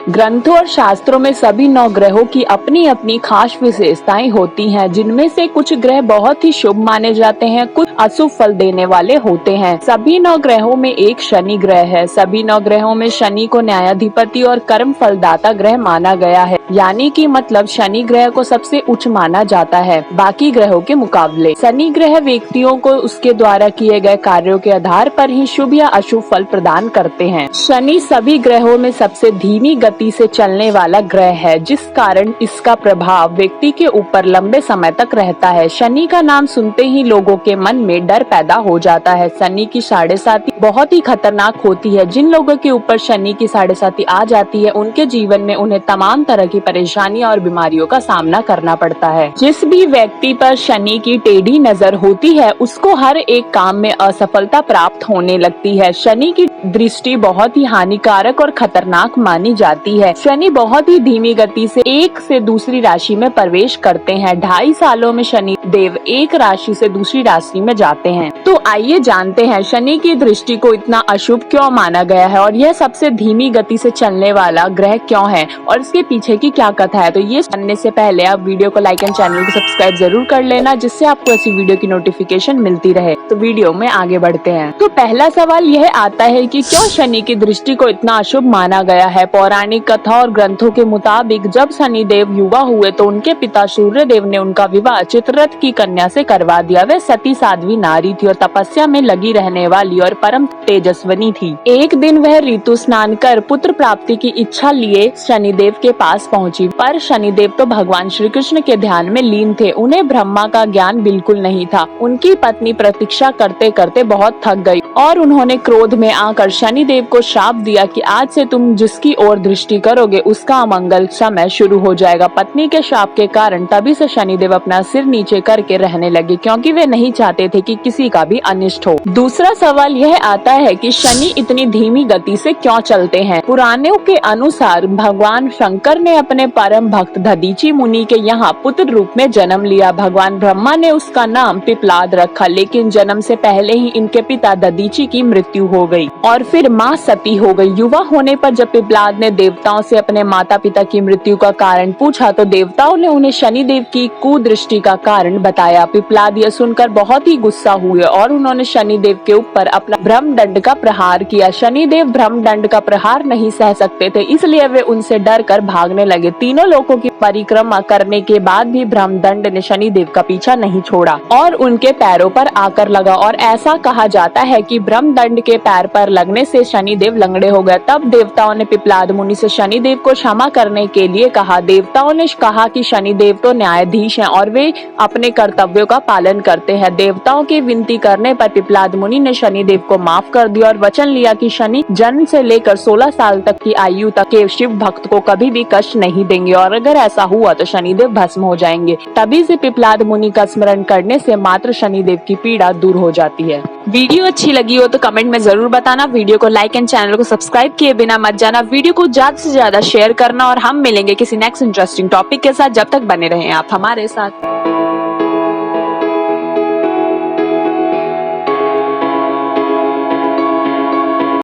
ग्रंथों और शास्त्रों में सभी 9 ग्रहों की अपनी अपनी खास विशेषताएं होती हैं, जिनमें से कुछ ग्रह बहुत ही शुभ माने जाते हैं, कुछ अशुभ फल देने वाले होते हैं। सभी 9 ग्रहों में एक शनि ग्रह है। सभी 9 ग्रहों में शनि को न्यायाधिपति और कर्म फलदाता ग्रह माना गया है, यानी कि मतलब शनि ग्रह को सबसे उच्च माना जाता है बाकी ग्रहों के मुकाबले। शनि ग्रह व्यक्तियों को उसके द्वारा किए गए कार्यों के आधार पर ही शुभ या अशुभ फल प्रदान करते हैं। शनि सभी ग्रहों में सबसे धीमी गति से चलने वाला ग्रह है, जिस कारण इसका प्रभाव व्यक्ति के ऊपर लंबे समय तक रहता है। शनि का नाम सुनते ही लोगों के मन में डर पैदा हो जाता है। शनि की 7.5 बहुत ही खतरनाक होती है। जिन लोगों के ऊपर शनि की 7.5 आ जाती है, उनके जीवन में उन्हें तमाम तरह की परेशानियां और बीमारियों का सामना करना पड़ता है। जिस भी व्यक्ति पर शनि की टेढ़ी नजर होती है, उसको हर एक काम में असफलता प्राप्त होने लगती है। शनि की दृष्टि बहुत ही हानिकारक और खतरनाक मानी जाती है। शनि बहुत ही धीमी गति से एक से दूसरी राशि में प्रवेश करते हैं। 2.5 सालों में शनि देव एक राशि से दूसरी राशि में जाते हैं। तो आइए जानते हैं शनि की दृष्टि को इतना अशुभ क्यों माना गया है और यह सबसे धीमी गति से चलने वाला ग्रह क्यों है और इसके पीछे की क्या कथा है। तो ये जानने से पहले आप वीडियो को लाइक एंड चैनल को सब्सक्राइब जरूर कर लेना, जिससे आपको ऐसी वीडियो की नोटिफिकेशन मिलती रहे। तो वीडियो में आगे बढ़ते हैं। तो पहला सवाल यह आता है कि क्यों शनि की दृष्टि को इतना अशुभ माना गया है। पौराणिक कथा और ग्रंथों के मुताबिक जब शनि देव युवा हुए तो उनके पिता सूर्य देव ने उनका विवाह चित्ररथ की कन्या से करवा दिया। वे सती साध्वी नारी थी और तपस्या में लगी रहने वाली और परम तेजस्विनी थी। एक दिन वह ऋतु स्नान कर पुत्र प्राप्ति की इच्छा लिए शनिदेव के पास पहुंची, पर शनिदेव तो भगवान श्री कृष्ण के ध्यान में लीन थे। उन्हें ब्रह्मा का ज्ञान बिल्कुल नहीं था। उनकी पत्नी प्रतीक्षा करते करते बहुत थक गई और उन्होंने क्रोध में आकर शनिदेव को श्राप दिया कि आज से तुम जिसकी ओर दृष्टि करोगे उसका अमंगल समय शुरू हो जाएगा। पत्नी के श्राप के कारण तभी से शनिदेव अपना सिर नीचे करके रहने लगे, क्योंकि वे नहीं चाहते थे कि किसी का भी अनिष्ट हो। दूसरा सवाल यह आता है कि शनि इतनी धीमी गति से क्यों चलते हैं। पुराणों के अनुसार भगवान शंकर ने अपने परम भक्त दधीचि मुनि के यहाँ पुत्र रूप में जन्म लिया। भगवान ब्रह्मा ने उसका नाम पिप्लाद रखा, लेकिन जन्म से पहले ही इनके पिता दधीचि की मृत्यु हो गई और फिर माँ सती हो गई। युवा होने पर जब पिप्लाद ने देवताओं से अपने माता पिता की मृत्यु का कारण पूछा तो देवताओं ने उन्हें शनिदेव की कुदृष्टि का कारण बताया। पिप्लाद यह सुनकर बहुत ही गुस्सा हुए और उन्होंने शनिदेव के ऊपर अपना ब्रह्मदंड का प्रहार किया। शनिदेव ब्रह्मदंड का प्रहार नहीं सह सकते थे, इसलिए वे उनसे डर कर भागने लगे। तीनों लोकों की परिक्रमा करने के बाद भी ब्रह्मदंड ने शनिदेव का पीछा नहीं छोड़ा और उनके पैरों पर आकर लगा और ऐसा कहा जाता है कि ब्रह्मदंड के पैर पर लगने से शनिदेव लंगड़े हो गए। तब देवताओं ने पिप्लाद मुनि से शनिदेव को क्षमा करने के लिए कहा। देवताओं ने कहा कि शनिदेव तो न्यायाधीश हैं और वे अपने कर्तव्यों का पालन करते हैं। देवताओं की विनती करने पर पिप्लाद मुनि ने शनिदेव को माफ कर दिया और वचन लिया कि शनि जन्म से लेकर 16 साल तक की आयु तक के शिव भक्त को कभी भी कष्ट नहीं देंगे और अगर ऐसा हुआ तो शनिदेव भस्म हो जाएंगे। तभी से पिप्लाद मुनि का स्मरण करने से मात्र शनिदेव की पीड़ा दूर हो जाती है। वीडियो अच्छी लगी हो तो कमेंट में जरूर बताना। वीडियो को लाइक एंड चैनल को सब्सक्राइब किए बिना मत जाना। वीडियो को ज्यादा से ज्यादा शेयर करना और हम मिलेंगे किसी नेक्स्ट इंटरेस्टिंग टॉपिक के साथ। जब तक बने रहें आप हमारे साथ।